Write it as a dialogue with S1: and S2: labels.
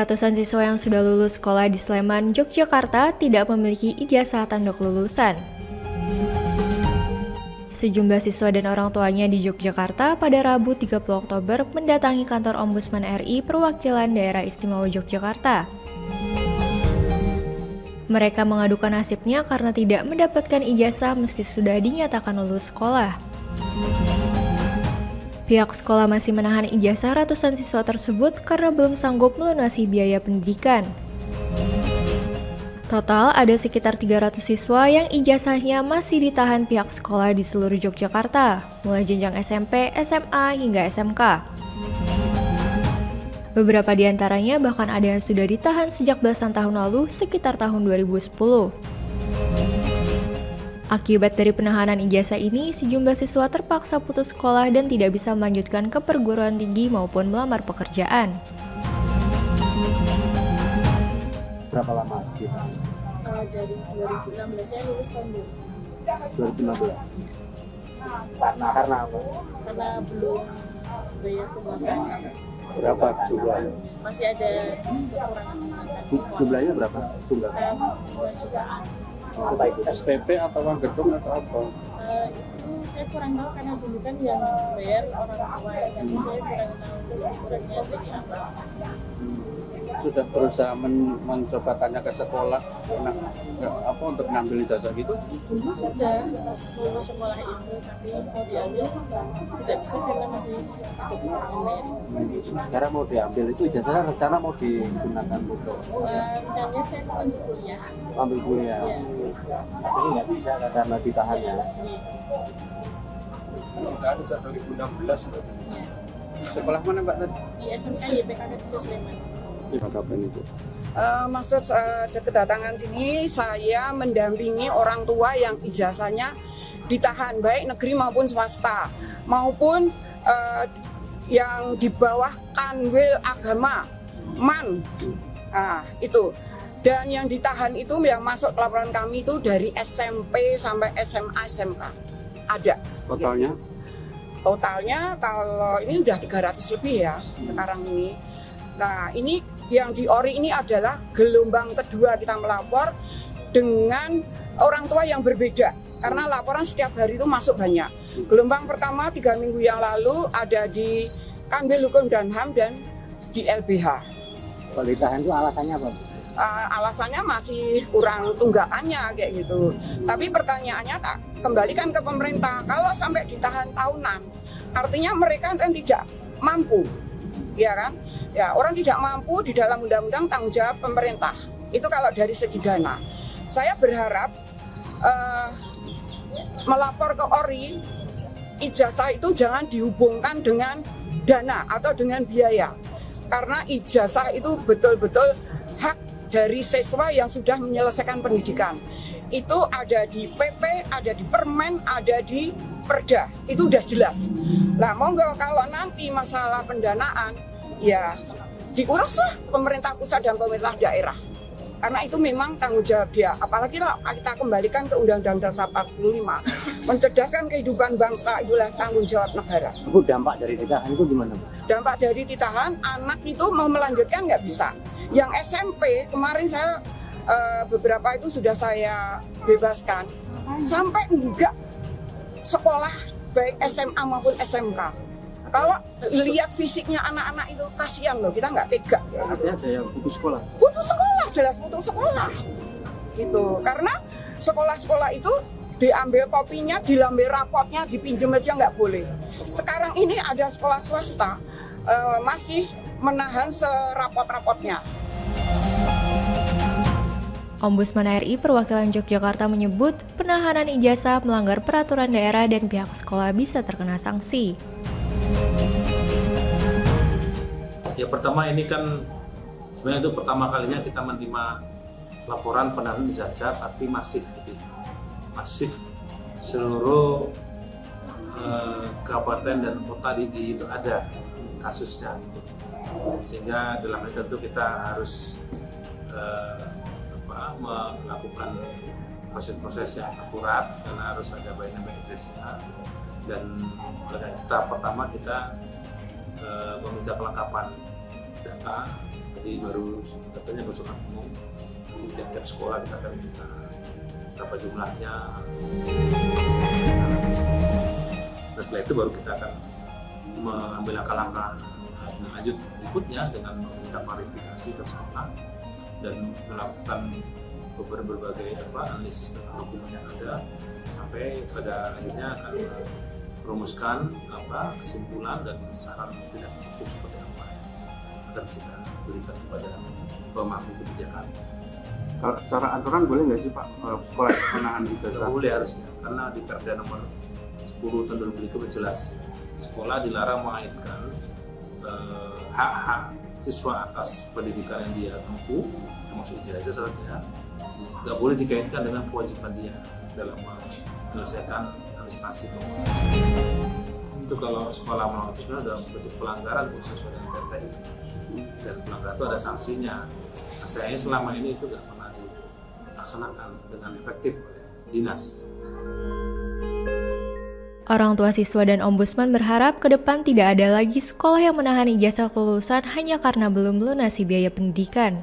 S1: Ratusan siswa yang sudah lulus sekolah di Sleman, Yogyakarta tidak memiliki ijazah tanduk lulusan. Sejumlah siswa dan orang tuanya di Yogyakarta pada Rabu 30 Oktober mendatangi kantor Ombudsman RI perwakilan Daerah Istimewa Yogyakarta. Mereka mengadukan nasibnya karena tidak mendapatkan ijazah meski sudah dinyatakan lulus sekolah. Pihak sekolah masih menahan ijazah ratusan siswa tersebut karena belum sanggup melunasi biaya pendidikan. Total ada sekitar 300 siswa yang ijazahnya masih ditahan pihak sekolah di seluruh Yogyakarta, mulai jenjang SMP, SMA, hingga SMK. Beberapa di antaranya bahkan ada yang sudah ditahan sejak belasan tahun lalu, sekitar tahun 2010. Akibat dari penahanan ijazah ini, sejumlah siswa terpaksa putus sekolah dan tidak bisa melanjutkan ke perguruan tinggi maupun melamar pekerjaan.
S2: Berapa lama kita?
S3: Dari 2016 saya lulus tahun
S2: 2015. Karena apa?
S3: karena belum bayar tunggakan.
S2: Berapa jumlahnya?
S3: Masih ada kekurangan tunggakan.
S2: Jumlahnya berapa? Tunggakan?
S3: 2 jutaan.
S2: Apa itu? SPP atau uang gedung atau apa?
S3: Itu saya kurang tahu karena dulu kan yang bayar orang tua, jadi saya kurang tahu ukurannya dari apa.
S2: Sudah berusaha mencoba tanya ke sekolah untuk ngambil ijazah gitu?
S3: Dulu sudah pas lulus sekolah itu, tapi mau diambil tidak bisa karena masih ada kekurangan bayar.
S2: Sekarang mau diambil itu ijazahnya rencana mau digunakan untuk
S3: Rencananya saya mau ambil kuliah.
S2: ambil kuliah. Tapi nggak bisa karena ditahan ya.
S4: Ditahan sejak 2016.
S2: Sekolah mana Mbak tadi?
S3: Di SMK YPKK 3 Sleman.
S2: Kapan itu?
S5: Maksud kedatangan sini saya mendampingi orang tua yang ijazahnya ditahan baik negeri maupun swasta maupun yang di bawah kanwil agama MAN itu, dan yang ditahan itu yang masuk laporan kami itu dari SMP sampai SMA SMK ada. Totalnya kalau ini udah 300 lebih ya sekarang ini. Nah ini yang di ORI ini adalah gelombang kedua kita melapor dengan orang tua yang berbeda karena laporan setiap hari itu masuk banyak. Gelombang pertama 3 minggu yang lalu ada di Kanwil Hukum dan HAM dan di LBH.
S2: Kalau ditahan itu alasannya apa?
S5: Alasannya masih kurang tunggakannya kayak gitu. Tapi pertanyaannya tak kembalikan ke pemerintah, kalau sampai ditahan tahunan artinya mereka kan tidak mampu, ya kan? Ya, orang tidak mampu di dalam undang-undang tanggung jawab pemerintah. Itu kalau dari segi dana. Saya berharap melapor ke ORI, ijazah itu jangan dihubungkan dengan dana atau dengan biaya. Karena ijazah itu betul-betul hak dari siswa yang sudah menyelesaikan pendidikan. Itu ada di PP, ada di Permen, ada di Perda. Itu udah jelas. Nah, monggo kalau nanti masalah pendanaan ya diuruslah pemerintah pusat dan pemerintah daerah karena itu memang tanggung jawab dia, apalagi kalau kita kembalikan ke Undang-Undang Dasar 45 mencerdaskan kehidupan bangsa itulah tanggung jawab negara.
S2: Bu, dampak dari ditahan itu gimana Bu?
S5: Dampak dari ditahan, anak itu mau melanjutkan nggak bisa. Yang SMP kemarin saya beberapa itu sudah saya bebaskan sampai enggak sekolah baik SMA maupun SMK. Kalau lihat fisiknya anak-anak itu kasihan loh, kita nggak tega.
S2: Artinya ada yang putus sekolah?
S5: Putus sekolah, jelas putus sekolah. Gitu, karena sekolah-sekolah itu diambil kopinya, diambil rapotnya, dipinjam aja nggak boleh. Sekarang ini ada sekolah swasta masih menahan serapot-rapotnya.
S1: Ombudsman RI perwakilan Yogyakarta menyebut penahanan ijazah melanggar peraturan daerah dan pihak sekolah bisa terkena sanksi.
S4: Ya pertama ini kan sebenarnya itu pertama kalinya kita menerima laporan penahanan ijazah tapi masif gitu ya. Masif seluruh kabupaten dan kota di itu ada kasusnya gitu. Sehingga dalam hal itu kita harus melakukan proses-proses yang akurat karena harus ada biometrisnya. Dan oleh karena itu tahap pertama kita meminta kelengkapan data Jadi baru katanya usulan umum, nanti tiap-tiap sekolah kita akan minta berapa jumlahnya. Nah, setelah itu baru kita akan mengambil langkah-langkah lanjut berikutnya dengan meminta klarifikasi ke sekolah dan melakukan berbagai analisis tentang dokumen yang ada sampai pada akhirnya akan merumuskan kesimpulan dan saran tindak lanjut seperti apa yang akan kita berikan kepada pemangku kebijakan.
S2: Kalau secara aturan boleh nggak sih Pak sekolah menahan ijazah?
S4: Boleh harusnya, karena di Perda nomor 10 tahun 2003 jelas sekolah dilarang mengaitkan hak-hak siswa atas pendidikan yang dia tempuh, termasuk ijazah saja, nggak boleh dikaitkan dengan kewajiban dia dalam menyelesaikan administrasi komunitas. Itu kalau sekolah melakukan itu sudah bentuk pelanggaran sesuai dengan Perda itu, dan pelanggaran itu ada sanksinya. Nah, sayangnya selama ini itu nggak pernah dilaksanakan dengan efektif oleh dinas.
S1: Orang tua siswa dan ombudsman berharap ke depan tidak ada lagi sekolah yang menahan ijazah kelulusan hanya karena belum melunasi biaya pendidikan.